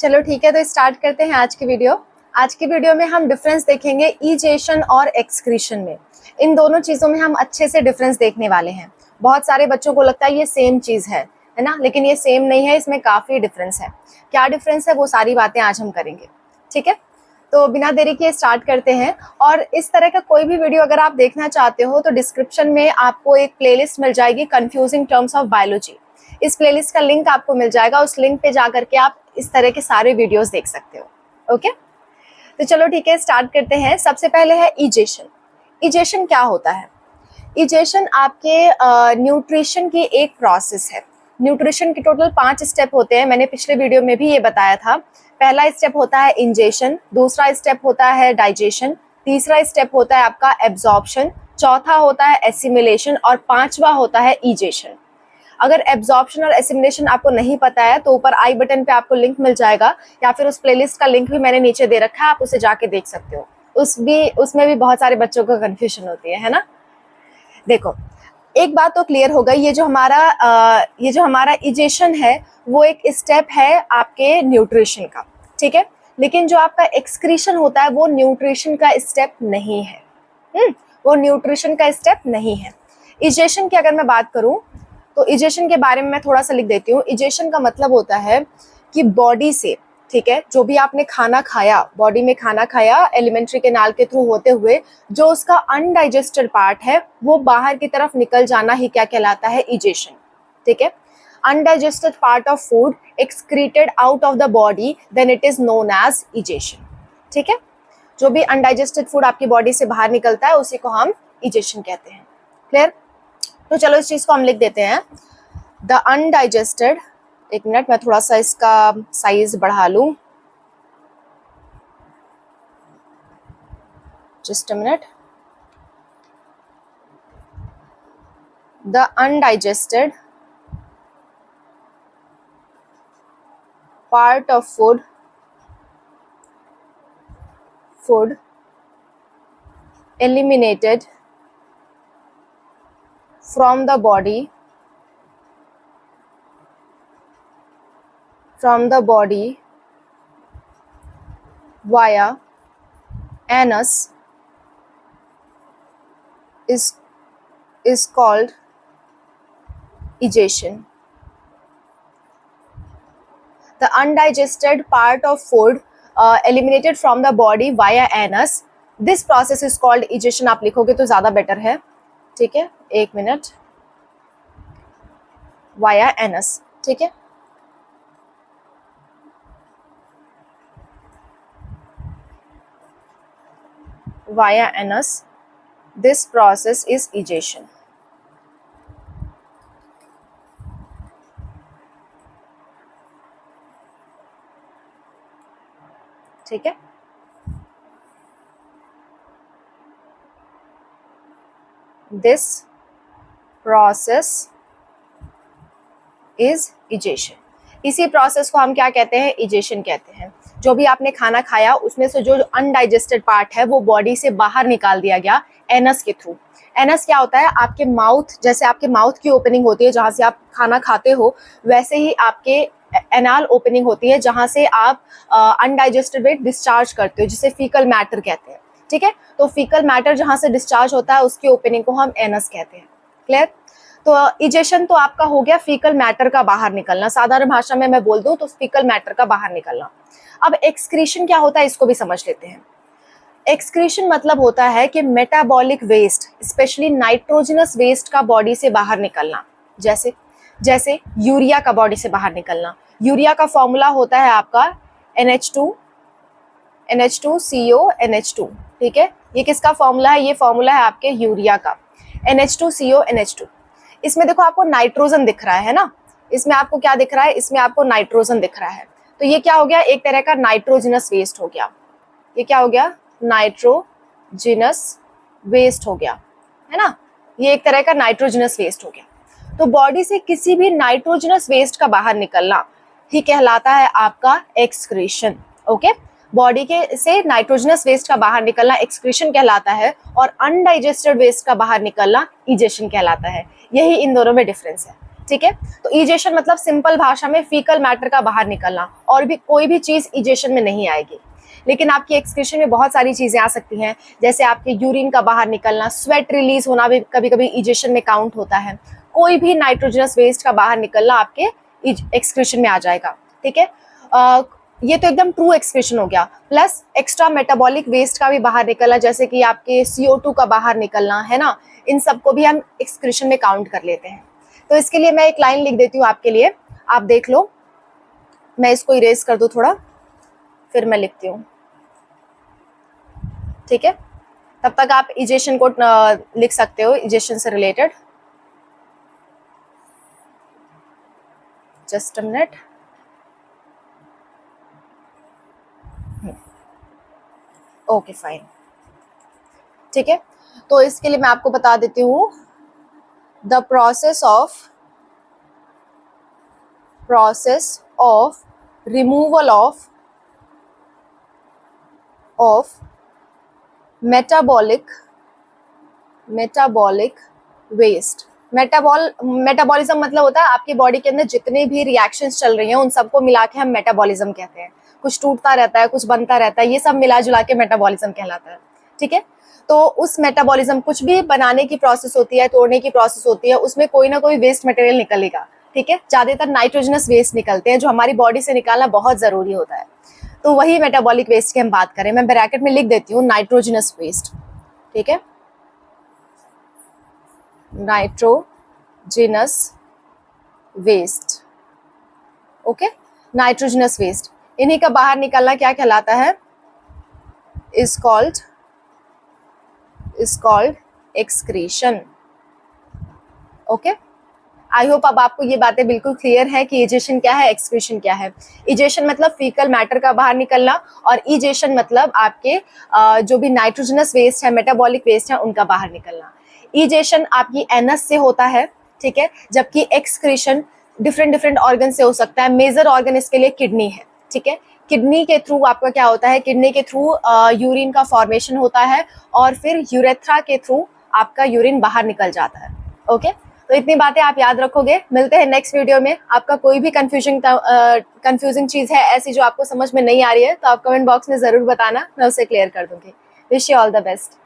चलो ठीक है, तो स्टार्ट करते हैं आज की वीडियो। आज की वीडियो में हम डिफरेंस देखेंगे इजेशन और एक्सक्रीशन में। इन दोनों चीज़ों में हम अच्छे से डिफरेंस देखने वाले हैं। बहुत सारे बच्चों को लगता है ये सेम चीज़ है ना, लेकिन ये सेम नहीं है, इसमें काफ़ी डिफरेंस है। क्या डिफरेंस है वो सारी बातें आज हम करेंगे, ठीक है। तो बिना देरी किए स्टार्ट करते हैं। और इस तरह का कोई भी वीडियो अगर आप देखना चाहते हो तो डिस्क्रिप्शन में आपको एक प्लेलिस्ट मिल जाएगी, कंफ्यूजिंग टर्म्स ऑफ बायोलॉजी। इस प्लेलिस्ट का लिंक आपको मिल जाएगा, उस लिंक पे जा करके आप इस तरह के सारे वीडियोस देख सकते हो। ओके, तो चलो ठीक है, स्टार्ट करते हैं। सबसे पहले है इजेशन। इजेशन क्या होता है? इजेशन आपके न्यूट्रिशन की एक प्रोसेस है। न्यूट्रिशन के टोटल 5 स्टेप होते हैं, मैंने पिछले वीडियो में भी ये बताया था। पहला स्टेप होता है इंजेशन, दूसरा स्टेप होता है डाइजेशन, तीसरा स्टेप होता है आपका एब्जॉर्प्शन, चौथा होता है एसिमिलेशन और पांचवा होता है इजेशन। अगर एब्जॉर्प्शन और एसिमिलेशन आपको नहीं पता है तो ऊपर आई बटन पे आपको लिंक मिल जाएगा, या फिर उस प्लेलिस्ट का लिंक भी मैंने नीचे दे रखा है, आप उसे जाके देख सकते हो। उसमें भी बहुत सारे बच्चों को कंफ्यूजन होती है ना। देखो, एक बात तो क्लियर हो गई, ये जो हमारा इजेशन है वो एक स्टेप है आपके न्यूट्रिशन का, ठीक है। लेकिन जो आपका एक्सक्रीशन होता है वो न्यूट्रिशन का स्टेप नहीं है। वो न्यूट्रिशन का स्टेप नहीं है। इजेशन की अगर मैं बात करूं तो इजेशन के बारे में मैं थोड़ा सा लिख देती हूँ। इजेशन का मतलब होता है कि बॉडी से, ठीक है, जो भी आपने खाना खाया, बॉडी में खाना खाया एलिमेंट्री कैनाल के थ्रू होते हुए, जो उसका अनडाइजेस्टेड पार्ट है वो बाहर की तरफ निकल जाना ही क्या कहलाता है? इजेशन, ठीक है। Undigested part of food excreted out of the body, then it is known as egestion, ठीक है। जो भी अनडाइजेस्टेड फूड आपकी बॉडी से बाहर निकलता है उसी को हम इजेशन कहते हैं। क्लियर? तो चलो इस चीज को हम लिख देते हैं, द अनडाइजेस्टेड। एक मिनट, मैं थोड़ा सा इसका साइज बढ़ा लूं, just a minute. The undigested part of food eliminated from the body via anus is called egestion. The undigested part of food eliminated from the body via anus, this process is called egestion। आप लिखोगे तो ज्यादा better है, ठीक है। एक minute, via anus, ठीक है। Via anus, this process is egestion, ठीक है। This process is egestion. इसी प्रोसेस को हम क्या कहते हैं? इजेशन कहते हैं। जो भी आपने खाना खाया उसमें से जो अनडाइजेस्टेड पार्ट है वो बॉडी से बाहर निकाल दिया गया एनस के थ्रू। एनस क्या होता है? आपके माउथ, जैसे आपके माउथ की ओपनिंग होती है जहां से आप खाना खाते हो, वैसे ही आपके एनाल ओपनिंग होती है जहां से आप अनडाइजेस्टेड वेस्ट डिस्चार्ज करते हो, जिसे फीकल मैटर कहते हैं, ठीक है। तो फीकल मैटर जहां से डिस्चार्ज होता है उसकी ओपनिंग को हम एनस कहते हैं। क्लियर? तो इजेशन तो आपका हो गया फीकल मैटर का बाहर निकलना, साधारण भाषा में मैं बोल दूं तो फीकल मैटर का बाहर निकलना। अब एक्सक्रीशन क्या होता है इसको भी समझ लेते हैं। एक्सक्रीशन मतलब होता है कि metabolic waste, specially nitrogenous waste का बॉडी से बाहर निकलना। जैसे यूरिया का बॉडी से बाहर निकलना। यूरिया का फॉर्मूला होता है आपका NH2CO NH2, ठीक है। ये किसका फॉर्मूला है? ये फॉर्मूला है आपके यूरिया का, NH2CO NH2। इसमें देखो आपको नाइट्रोजन दिख रहा है ना, इसमें आपको क्या दिख रहा है? इसमें आपको नाइट्रोजन दिख रहा है। तो ये क्या हो गया? एक तरह का नाइट्रोजनस वेस्ट हो गया। ये क्या हो गया? नाइट्रोजनस वेस्ट हो गया, है ना। ये एक तरह का नाइट्रोजनस वेस्ट हो गया। तो बॉडी से किसी भी नाइट्रोजनस वेस्ट का बाहर निकलना ही कहलाता है आपका एक्सक्रीशन। ओके, बॉडी के से नाइट्रोजनस वेस्ट का बाहर निकलना एक्सक्रीशन कहलाता है, और अनडाइजेस्टेड वेस्ट का बाहर निकलना इजेशन कहलाता है। यही इन दोनों में डिफरेंस है। ठीक है। तो इजेशन मतलब सिंपल भाषा में फीकल मैटर का बाहर निकलना, और भी कोई भी चीज इजेशन में नहीं आएगी। लेकिन आपकी एक्सक्रीशन में बहुत सारी चीजें आ सकती हैं, जैसे आपके यूरिन का बाहर निकलना, स्वेट रिलीज होना भी कभी कभी इजेशन में काउंट होता है। कोई भी नाइट्रोजनस वेस्ट का बाहर निकलना आपके एक्सक्रीशन में आ जाएगा। ठीक है, ये तो एकदम ट्रू एक्सक्रीशन हो गया। प्लस एक्स्ट्रा मेटाबॉलिक वेस्ट का भी बाहर निकलना, जैसे कि आपके CO2 का बाहर निकलना है ना, इन सबको भी हम एक्सक्रीशन में काउंट कर लेते हैं। तो इसके लिए मैं एक लाइन लिख देती हूँ आपके लिए, आप देख लो। मैं इसको इरेज कर दूं थोड़ा, फिर मैं लिखती हूँ। ठीक है, तब तक आप इजेशन को लिख सकते हो, इजेशन से related. Just a minute. Okay fine, ठीक है। तो इसके लिए मैं आपको बता देती हूँ, the process of removal of metabolic waste. Metabolism मतलब होता है आपकी बॉडी के अंदर जितने भी रिएक्शंस चल रही हैं उन सबको मिला के हम मेटाबॉलिज्म कहते हैं। कुछ टूटता रहता है, कुछ बनता रहता है, ये सब मिला जुला के मेटाबॉलिज्म कहलाता है। ठीक है, तो उस मेटाबॉलिज्म, कुछ भी बनाने की प्रोसेस होती है, तोड़ने की प्रोसेस होती है, उसमें कोई ना कोई वेस्ट मटेरियल निकलेगा। ठीक है, ज्यादातर नाइट्रोजनस वेस्ट निकलते हैं जो हमारी बॉडी से निकालना बहुत जरूरी होता है। तो वही मेटाबॉलिक वेस्ट की हम बात करें। मैं ब्रैकेट में लिख देती हूँ नाइट्रोजनस वेस्ट। ठीक है, nitrogenous waste. Okay, nitrogenous waste, इन्हीं का बाहर निकलना क्या कहलाता है? Is called excretion. Okay, I hope अब आपको ये बातें बिल्कुल क्लियर है कि इजेशन क्या है, एक्सक्रीशन क्या है। इजेशन मतलब फीकल मैटर का बाहर निकलना, और इजेशन मतलब आपके जो भी नाइट्रोजनस वेस्ट है, मेटाबॉलिक वेस्ट है, उनका बाहर निकलना। इजेशन आपकी एनस से होता है, ठीक है, जबकि एक्सक्रीशन डिफरेंट ऑर्गन से हो सकता है। मेजर ऑर्गन इसके लिए किडनी है। ठीक है, किडनी के थ्रू आपका क्या होता है, किडनी के थ्रू यूरिन का फॉर्मेशन होता है, और फिर यूरेथ्रा के थ्रू आपका यूरिन बाहर निकल जाता है। ओके, तो इतनी बातें आप याद रखोगे। मिलते हैं नेक्स्ट वीडियो में। आपका कोई भी कंफ्यूजिंग चीज है ऐसी जो आपको समझ में नहीं आ रही है, तो आप कमेंट बॉक्स में जरूर बताना, मैं उसे क्लियर कर दूंगी। Wish you all the best.